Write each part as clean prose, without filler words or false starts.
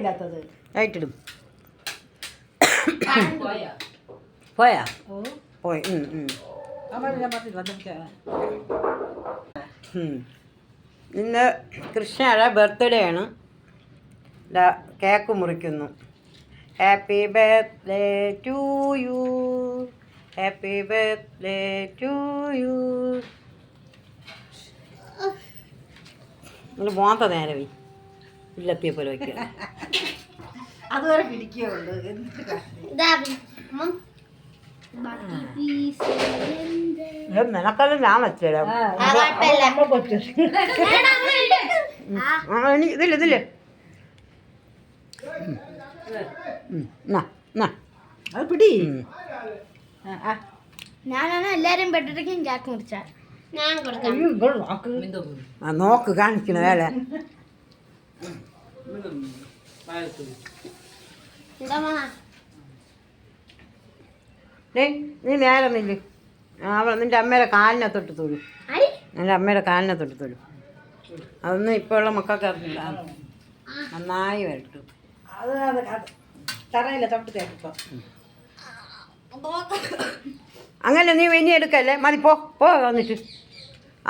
ഇല്ലാത്തത് ലൈറ്റിടും. പോയാ പോയി. ഇന്ന് കൃഷ്ണയുടെ ബർത്ത്ഡേ ആണ്. കേക്ക് മുറിക്കുന്നു. Happy birthday to you, happy birthday to you. നിങ്ങൾ പോകാത്ത നേരമേ ഇല്ലത്തിയെ പോലെ വയ്ക്കുക. അതുവരെ പിടിക്കുള്ളൂ. നിനക്കെല്ലാം ഞാൻ വെച്ചുതരാം. ഇതില്ല ഇതില്ലേ അത് പിടി. ഞാനാണ് എല്ലാരും പെട്ടിട്ടേക്കും കേക്ക് മുറിച്ച ഞാൻ കൊടുക്കാം. നോക്ക് കാണിക്കണ വേല. നീ നേരെ നില്ല്. അവൾ നിൻ്റെ അമ്മയുടെ കാലിനെ തൊട്ട് തൊഴു. നിൻ്റെ അമ്മയുടെ കാലിനെ തൊട്ട് തൊഴു. അതൊന്നും ഇപ്പോൾ ഉള്ള മക്കൾക്ക് അറിയില്ല. നന്നായി വരട്ടു. തറയില്ല തൊട്ട് തേക്കിപ്പോ. അങ്ങനെ നീ ഇനി എടുക്കല്ലേ, മതി പോ പോ. വന്നിട്ട്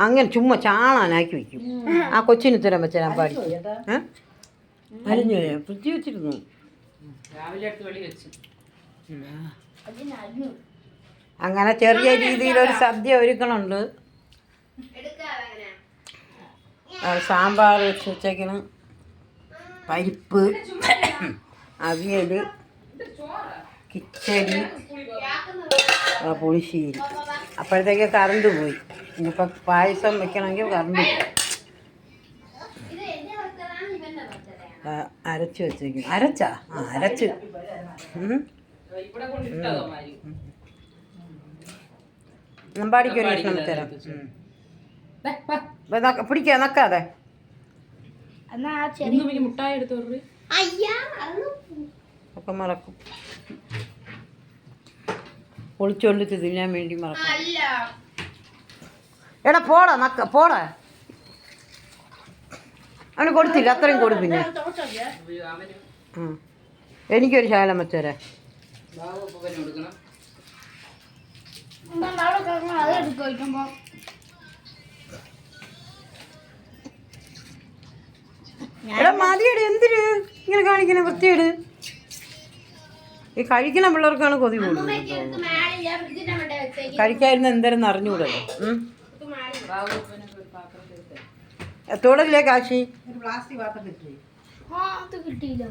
അങ്ങനെ ചുമ്മാ ചാണാനാക്കി വയ്ക്കും. ആ കൊച്ചിന് തരാൻ വെച്ചാൽ പാടി അരിഞ്ഞു ഫ്രിഡ്ജ് വെച്ചിരുന്നു. അങ്ങനെ ചെറിയ രീതിയിലൊരു സദ്യ ഒരുക്കണുണ്ട്. സാമ്പാർ വെച്ച് വെച്ചേക്കണം, പരിപ്പ്, അവിയൽ, കിച്ചടി, പുളിശ്ശേരി. അപ്പോഴത്തേക്ക് കറണ്ട് പോയി. ഇനിയിപ്പോൾ പായസം വെക്കണമെങ്കിൽ കറണ്ട് പോയി. അരച്ച് വെച്ചേക്കും. അരച്ചാ അരച്ച് നമ്പാടിക്കൊരു ഭക്ഷണം വെച്ചേരാം. പിടിക്കാ നക്കാതെ. മുട്ടായി എടുത്തു ഒക്കെ മറക്കും. ഒളിച്ചൊളിച്ച് തിന്നാൻ വേണ്ടി മറക്കും. എടാ പോടാ നക്ക പോടാ. അവന് കൊടുത്തില്ല, അത്രയും കൊടു. പിന്നെ എനിക്കൊരു ശകലം വെച്ചേരാ. എടാ മതിയട്, എന്തിന് ഇങ്ങനെ കാണിക്കണ? വൃത്തിയേട്. ഈ കഴിക്കണ പിള്ളേർക്കാണ് കൊതി കൂടുന്നത്. കഴിക്കാതിരുന്ന എന്തരെന്ന് അറിഞ്ഞുകൂടല്ലോ. തുടരില്ലേ കാശി? പ്ലാസ്റ്റിക് പാത്രം കിട്ടി. കിട്ടിയില്ല.